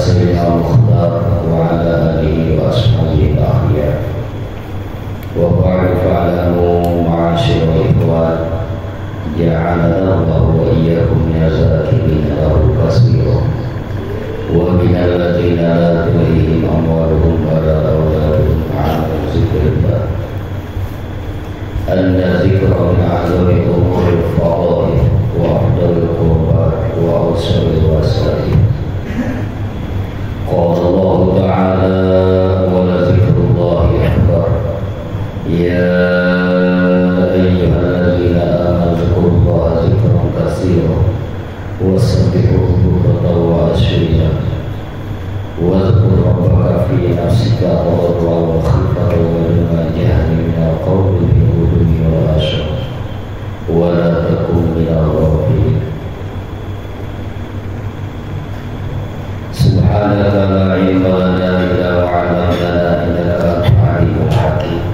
سيدنا المختار وعلى آله وأصحابه الأخيار. وبعد فاعلموا معاشر الإخوان جعلنا الله وإياكم من الذاكرين له كثيرا ومن الذين لا تلهيهم أموالهم ولا أولادهم عن ذكر الله أن الذكر من أعظم أمور الفضائل وأفضل القربات وأوسع الوسائل. قال الله تعالى ولذكر الله أكبر يا أيها الذين آمنوا اذكروا الله ذكرا كثيرا وسبحوه بكرة وأصيلا واذكر ربك في نفسك تضرعا وخيفة ودون الجهل من القول بالغدو والآصال ولا تكن من الغافلين. سبحانك لا علم لنا إلا ما علمتنا إنك أنت العليم الحكيم.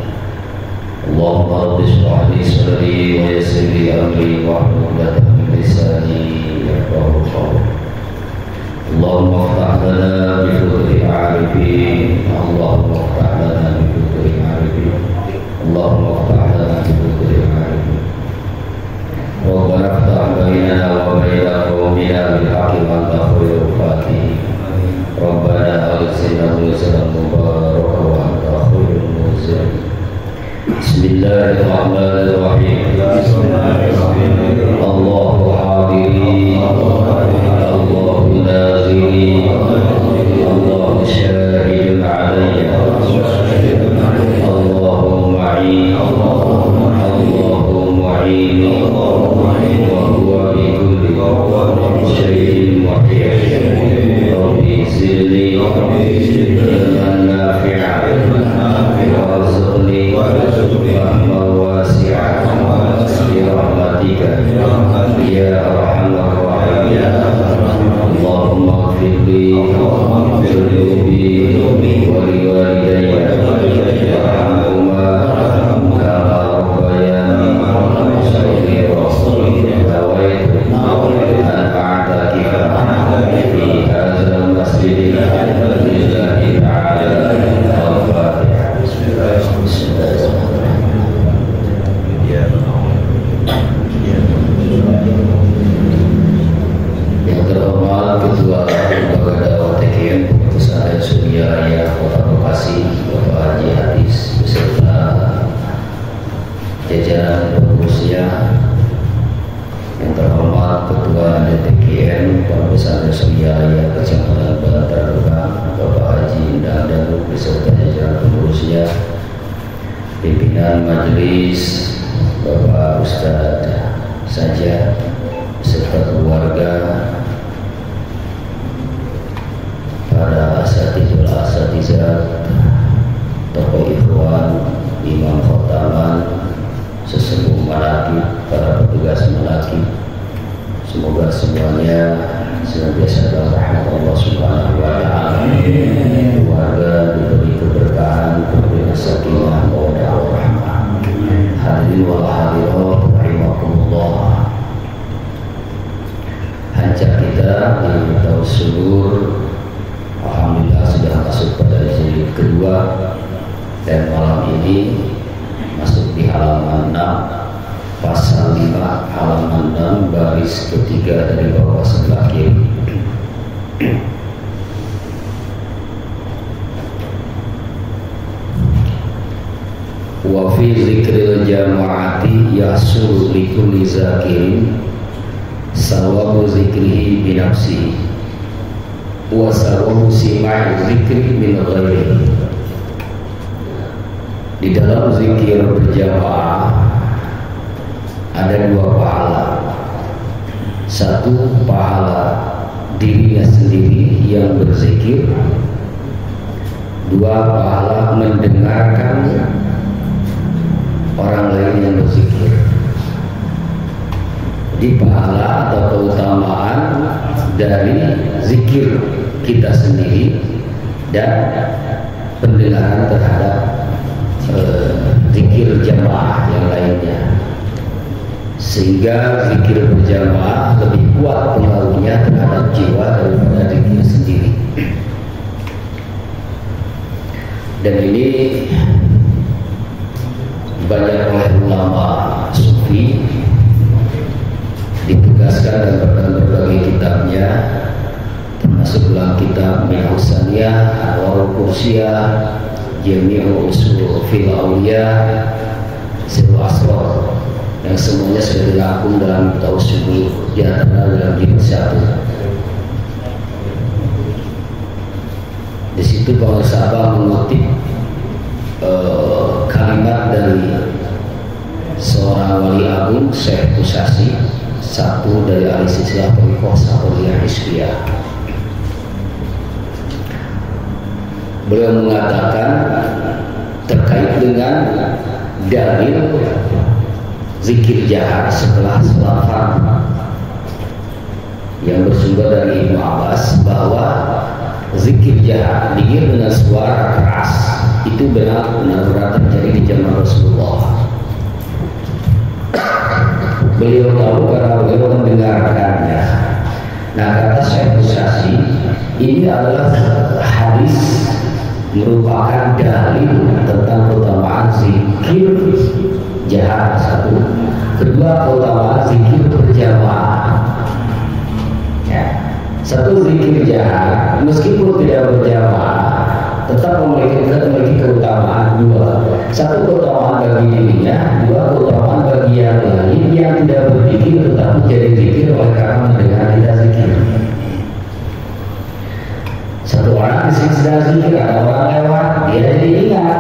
اللهم رب اشرح لي صدري ويسر لي أمري واحلل عقدة من لساني يفقهوا قولي. اللهم افتح لنا بفتح العارفين اللهم افتح لنا بفتح العارفين اللهم افتح لنا بفتح العارفين. ربنا افتح بيننا وبين قومنا بالحق وأنت خير الفاتحين. ربنا أرسلنا نزلا مباركا وأنت خير المنزلين. بسم الله الرحمن الرحيم. الله حاضرين الله ناظرين الله شاهد علي الله معين الله معين وهو بكل شيء محيط. ربي زدني علما نافعا وارزقني رحمة واسعة برحمتك يا أرحم الراحمين. اللهم اغفر لي ذنوبي ولوالدي وارحمهما كما ربياني صغيرا. نويت أن أعتكف في هذا المسجد لله تعالى. الفاتحة. بسم الله الرحمن الرحيم. Yang terhormat Ketua Lembaga Dakwah TKM Keputusan Surya Raya Kota Bekasi Bapak Haji Hadis beserta jajaran pengurusnya. Yang terhormat Ketua DTKM Pembesar Surya Raya Kecamatan Bantar Gebang Bapak Haji Indah Danu beserta jajaran pengurusnya, pimpinan majelis Bapak Ustadz Saja beserta keluarga, para asatizat, tokoh ikhwan, imam khotaman, sesepuh malaki, para petugas malaki. Semoga semuanya senantiasa dalam rahmat Allah Subhanahu wa taala. Keluarga diberi keberkahan, diberi sakinah, mawaddah warahmah. Hadirin wal hadirat rahimakumullah. Hancak kita di tahun sulur alhamdulillah sudah masuk pada jilid kedua dan malam ini masuk di halaman 6 pasal 5 halaman 6 baris ketiga dari bawah sebelah kiri. Wa fi zikril jama'ati yasul likulli zakirin sawabu zikrihi binafsihi wa sawabu sima'i zikri min ghairihi. Di dalam zikir berjamaah ada dua pahala. Satu, pahala dirinya sendiri yang berzikir. Dua, pahala mendengarkan orang lain yang berzikir. Jadi pahala atau keutamaan dari zikir kita sendiri dan pendengaran terhadap zikir jamaah yang lainnya, sehingga zikir berjamaah lebih kuat pengaruhnya terhadap jiwa daripada zikir sendiri. Dan ini banyak oleh ulama sufi ditugaskan dalam berbagai kitabnya, termasuk dalam kitab Minhussaniyah, Anwarul Qursiyah, Jami'ul Usul fil Awliya, Sirrul Asrar, yang semuanya sudah dirangkum dalam kitab usul di antara dalam jilid 1. Di situ Bang Sabah mengutip kalimat dari seorang wali agung, Syekh Tusasi, satu dari ahli silsilah thariqah Sahriyah Hizbiyah. Beliau mengatakan terkait dengan dalil zikir jahar setelah salat fardu yang bersumber dari Ibnu Abbas, bahwa zikir jahar dengan suara keras itu benar-benar terjadi di zaman Rasulullah. Beliau tahu karena beliau mendengarkannya. Nah, kata Syekh Tusasi, ini adalah hadis merupakan dalil tentang keutamaan zikir jahar, satu. Kedua, keutamaan zikir berjamaah. Ya. Satu, zikir jahar meskipun tidak berjamaah tetap memiliki keutamaan dua. Satu, keutamaan bagi dirinya. Dua, keutamaan bagi yang lain yang tidak berzikir tetapi jadi zikir oleh karena mendengar kita zikir. Satu orang sedang zikir, ada orang lewat, dia jadi ingat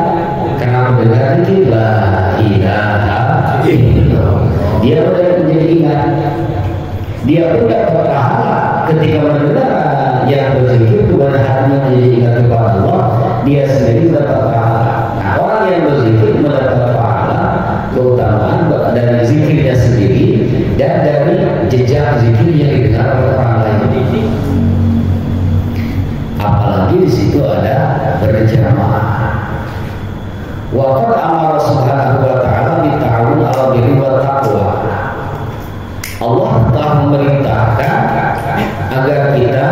karena mendengar zikir la ilaha illallah. Dia sudah menjadi ingat. Dia pun dapat pahala ketika mendengar yang berzikir kepada hatinya menjadi ingat kepada Allah, dia sendiri dapat pahala. Nah, orang yang berzikir mendapat pahala, keutamaan dari zikirnya sendiri dan dari jejak zikir yang didengar oleh orang lain. Apalagi di situ ada berjamaah. Wa qad amara subhanahu wa ta'ala bi ta'awun 'ala birri wa taqwa. Allah telah memerintahkan agar kita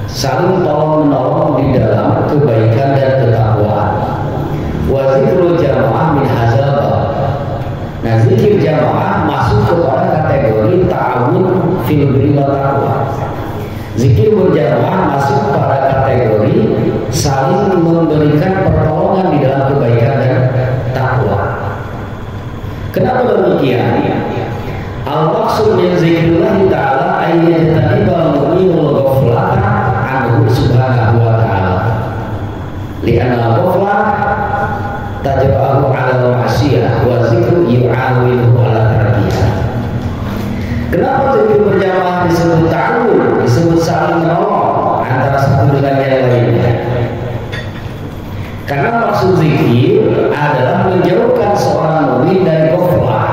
saling tolong-menolong di dalam kebaikan dan ketakwaan. Wa zikrul jamaah min hadzal bab. Nah, zikir jamaah masuk kepada kategori ta'awun fil birri wa taqwa. Zikir berjamaah masuk pada kategori saling memberikan pertolongan di dalam kebaikan dan takwa. Kenapa demikian? Al-maqsud min zikrillah ta'ala ayyajtanibal mu'minul ghaflata anhu subhanahu wa ta'ala. Li'anna al-ghaflah tajra'ahu 'ala al-ma'siyah wa zikru yu'awinuhu 'ala tarkiyah. Kenapa zikir berjamaah disebut ta'awun, disebut saling menolong antara satu dengan yang lainnya? Karena maksud zikir adalah menjauhkan seorang mukmin dari ghaflah.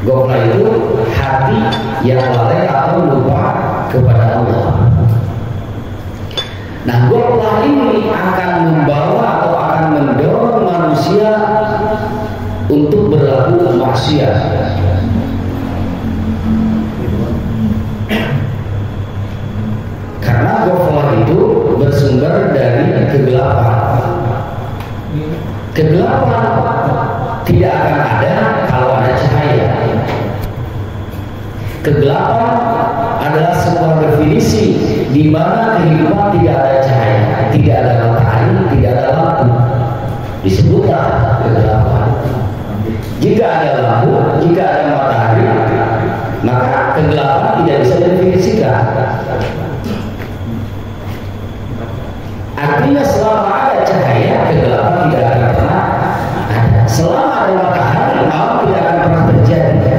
Ghaflah itu hati yang lalai atau lupa kepada Allah. Nah, ghaflah ini akan membawa atau akan mendorong manusia untuk berlaku maksiat. Karena ghaflah itu bersumber dari kegelapan. Kegelapan tidak akan ada kalau ada cahaya. Kegelapan adalah sebuah definisi di mana kehidupan tidak ada cahaya, tidak ada matahari, tidak ada lampu. Disebutlah kegelapan. Jika ada lampu, jika ada matahari, maka kegelapan tidak bisa didefinisikan. Artinya selama ada cahaya, kegelapan tidak akan pernah ada. Selama ada matahari, malam tidak akan pernah terjadi.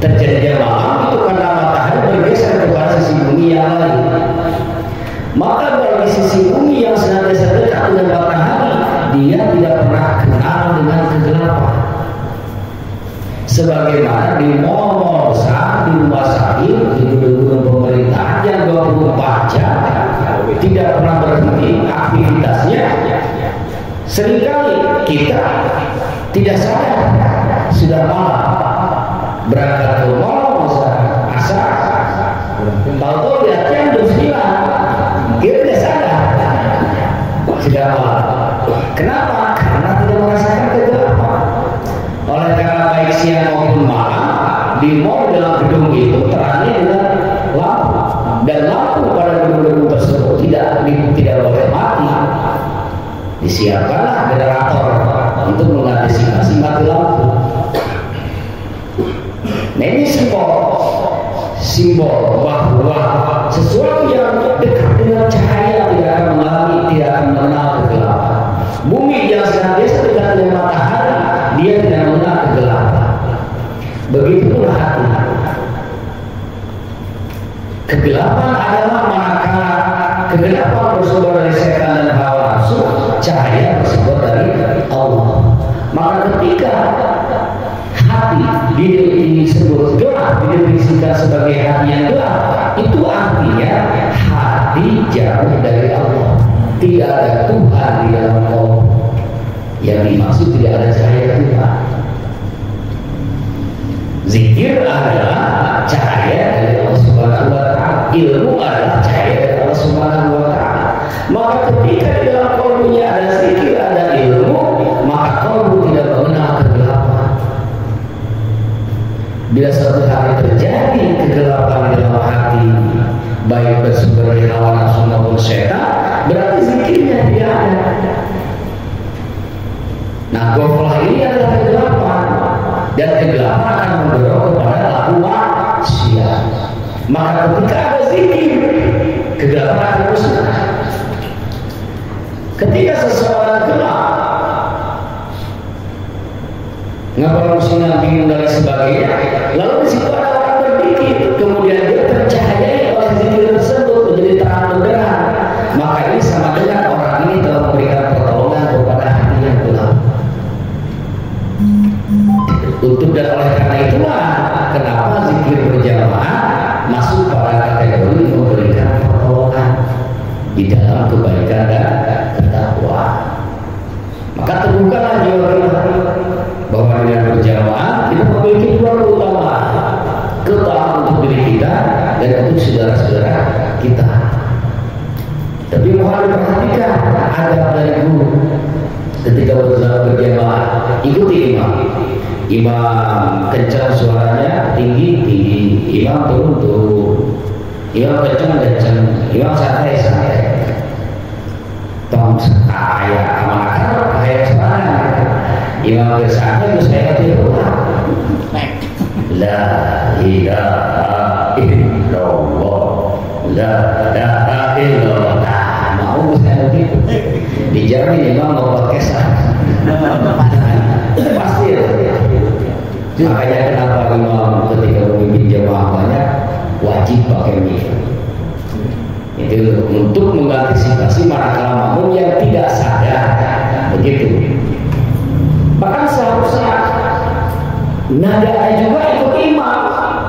Terjadinya malam itu karena matahari bergeser kepada sisi bumi yang lain. Maka bagi sisi bumi yang senantiasa dekat dengan matahari, dia tidak pernah kenal dengan kegelapan. Sebagaimana di mal-mal besar, di rumah sakit, di gedung-gedung pemerintahan yang 24 jam tidak pernah berhenti aktivitasnya. Seringkali kita tidak sadar sudah malam, berangkat ke mal asar, tahu-tahu lihat jam 9, kita tidak sadar. Kenapa? Karena tidak merasakan kegelapan. Oleh karena baik siang maupun malam, di mall dalam gedung itu terangnya dengan lampu, dan lampu pada gedung-gedung tersebut tidak boleh mati. Disiapkanlah generator untuk mengantisipasi mati lampu. Nah, ini simbol bahwa sesuatu yang dekat dengan cahaya tidak akan mengalami, tidak akan mengenal kegelapan. Bumi yang senantiasa dekat dengan matahari, dia tidak mengenal kegelapan. Begitulah hati. Kegelapan adalah manakala kegelapan bersumber dari setan dan hawa nafsu, cahaya bersumber dari Allah. Maka ketika hati disebut gelap, didefinisikan sebagai hati yang gelap, itu artinya hati jauh dari Allah. Tidak ada Tuhan di dalam Allah. Yang dimaksud tidak ada cahaya Tuhan. Zikir adalah cahaya dari Allah Subhanahu wa Ta'ala. Ilmu adalah cahaya dari Allah Subhanahu wa Ta'ala. Maka ketika di dalam kalbunya ada zikir, ada ilmu, maka kalbu tidak mengenal kegelapan. Bila suatu hari terjadi kegelapan di dalam hati, baik bersumber dari hawa nafsu maupun setan, berarti zikirnya tidak ada. Nah, ghaflah ini adalah kegelapan, dan kegelapan akan mendorong kepada laku maksiat. Maka ketika ada zikir, kegelapan akan musnah. Ketika seseorang gelap, ngapal musnah, bingung dan sebagainya, lalu di situ ada orang berzikir, kemudian dia tercahayai oleh zikir tersebut menjadi terang benderang, maka ini sama dengan orang ini telah memberikan pertolongan kepada hati yang gelap. Untuk dan oleh karena itulah kenapa zikir berjamaah masuk pada kategori memberikan pertolongan di dalam kebaikan dan ketakwaan. Maka terbukalah jiwa kita bahwa dengan berjamaah kita memiliki dua keutamaan: keutamaan untuk diri kita dan untuk saudara-saudara kita. Tapi mohon diperhatikan adab dari guru ketika berjamaah. Ikuti imam. Imam kencang suaranya, tinggi, imam turun, imam kencang, imam santai. Tong saya amankan saya suara. Imam bersantai terus saya tiru. La ilaha illallah, la ilaha illallah. Mau saya begitu. Dijamin imam mau podcast. Pasti ya. Makanya kenapa imam ketika memimpin jemaah banyak wajib pakai mic. Itu untuk mengantisipasi manakala makmum yang tidak sadar, begitu. Bahkan seharusnya nadanya juga ikut imam,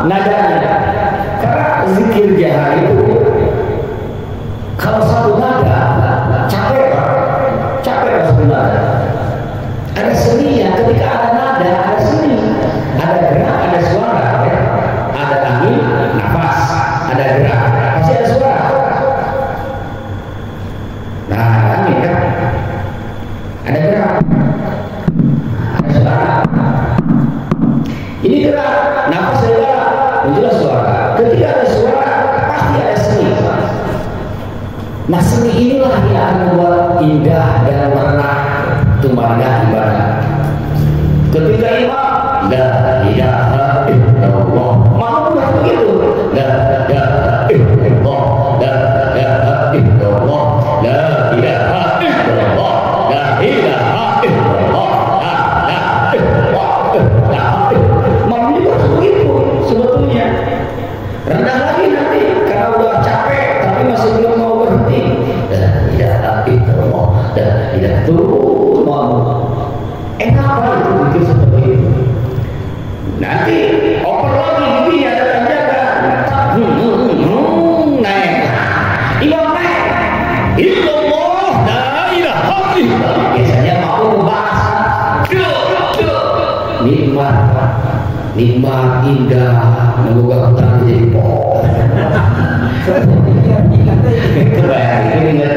nadanya. Karena zikir jahar itu kalau satu nada capek satu nada. Ada seninya, ketika ada nada, ada seni, ada gerak, ada suara, ada angin, nafas, ada gerak, pasti ada suara. Nah, ada angin kan, ada gerak, ada suara. Ini gerak, nafas ada gerak, muncullah suara. Ketika ada suara, pasti ada seni. Nah, seni inilah yang akan membuat indah dan merenah tumbangnya ibadah. Ketika imam la ilaha illallah, mau begitu. La ilaha illallah, la ilaha illallah, la ilaha illallah, la ilaha illallah, la ilaha illallah. Mau begitu sebetulnya. Rendah lagi nanti karena udah capek tapi masih belum mau berhenti. La ilaha illallah, la ilaha illallah. Enak banget itu bikin seperti itu. Nanti oper lagi giginya ada tanjakan, naik, imam naik, illallah, la ilaha illallah. Biasanya mau membahas, nikmat, indah, membuka hutan jadi pohon. Kebayang ini nggak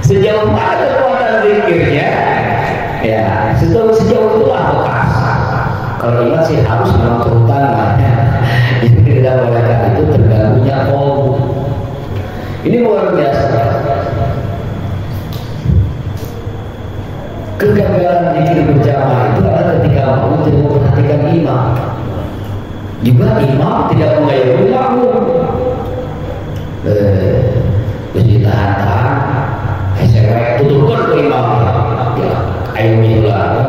sejauh mana zikirnya ya sejauh itulah bekas. Kalau ingat sih harus memang terutama yang tidak bolehkan itu terganggunya kolbu. Ini luar biasa. Kegagalan zikir berjamaah itu adalah ketika mau tidak memperhatikan imam. Juga imam tidak mengayomi makmum. Terus ditahan-tahan, saya tutupkan ke imam. Ya, ayomi lah.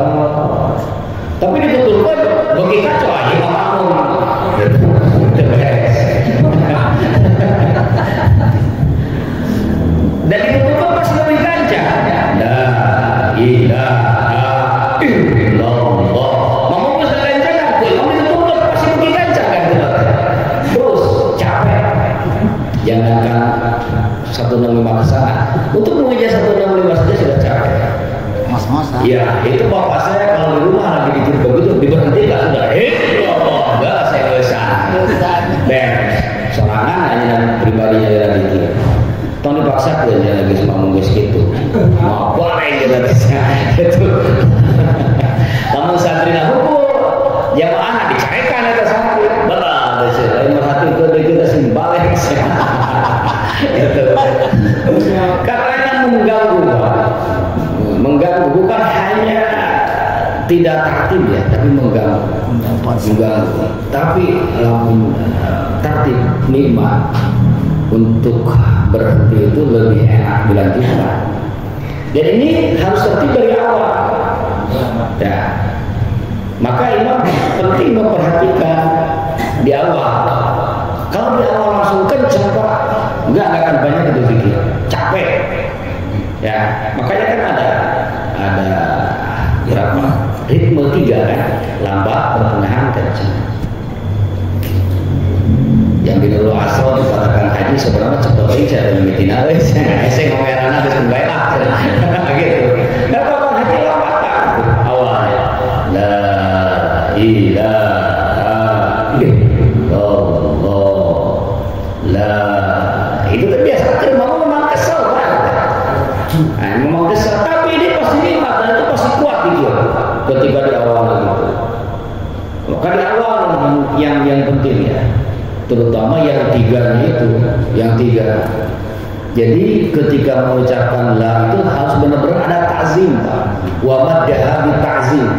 Tapi ditutupkan, bagi kacau aja makmum. Dan ditutupkan pasti lebih kancah. La ilaha illallah. Makmum sudah kancangan, imam ditutupkan pasti lebih kancah kan. Terus capek. Jangankan 165 ke sana, untuk mengejar 165 saja sudah capek. Mas-masan. Iya, itu bapak saya kalau di rumah lagi dikit begitu diberhentikan sudah. Enggak, saya bosan. Sorangan hanya pribadinya dari dikit. Tong dipaksa tuh dia lagi sama menggus gitu. Mau boleh gitu itu. Namun santri nah hukum jamaah dicarikan itu santri. Betul, saya merhati itu kita sing balik. Karena mengganggu bukan hanya tidak tertib ya, tapi mengganggu. Tapi tertib nikmat untuk berhenti itu lebih enak dilanjutkan. Dan ini harus tertib dari awal. Ya. Maka imam penting memperhatikan di awal. Kalau di awal langsung kencang Pak, enggak akan banyak itu zikir. Capek. Ya, makanya kan ada berapa? Ritme 3 kan, lambat, pertengahan, kencang. Yang di dulu asal dikatakan haji sebenarnya cepat aja dan mitina wes. Saya ngomeran habis kembali lah. Gitu. Enggak apa-apa haji lambat awalnya. La ilaha illallah. La itu kan biasa kan memang kesel kan. Memang kesel tapi ini pasti nikmat dan itu pasti kuat gitu ketika di awal gitu. Maka di awal yang penting ya, terutama yang 3 itu, yang 3. Jadi ketika mengucapkan la itu harus benar-benar ada ta'zim, Pak. Wa maddaha bi ta'zim.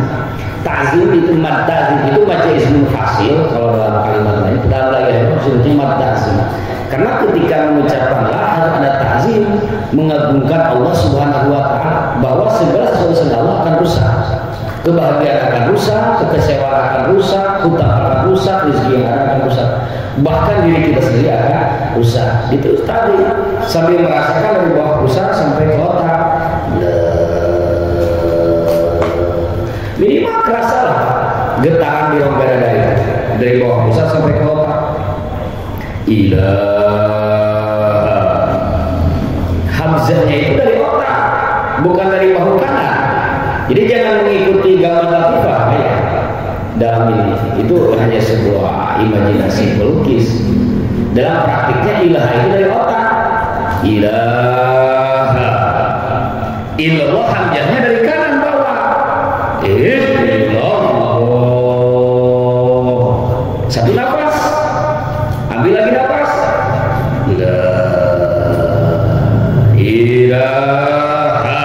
Ta'zim itu mad-ta'zim itu baca ismul fasil kalau dalam kalimat lain, dalam lain maksudnya mad-ta'zim. Karena ketika mengucapkan la harus ada ta'zim, mengagungkan Allah Subhanahu wa taala bahwa segala sesuatu Allah akan rusak. Kebahagiaan akan rusak, kekecewaan akan rusak, hutang akan rusak, rezeki yang akan rusak. Bahkan diri kita sendiri akan rusak. Itu tadi sambil merasakan dari bawah pusat sampai ke otak. Minimal kerasa lah getaran di rongga dada itu dari bawah pusat sampai ke otak. Hamzahnya itu dari otak, bukan dari bahu kanan. Jadi jangan mengikuti gambar latifah ya. Dalam ini itu hanya sebuah imajinasi pelukis. Dalam praktiknya ilaha itu dari otak. Ilaha illallah hamzahnya dari kanan bawah. Illallah. Satu nafas. Ambil lagi nafas. La ilaha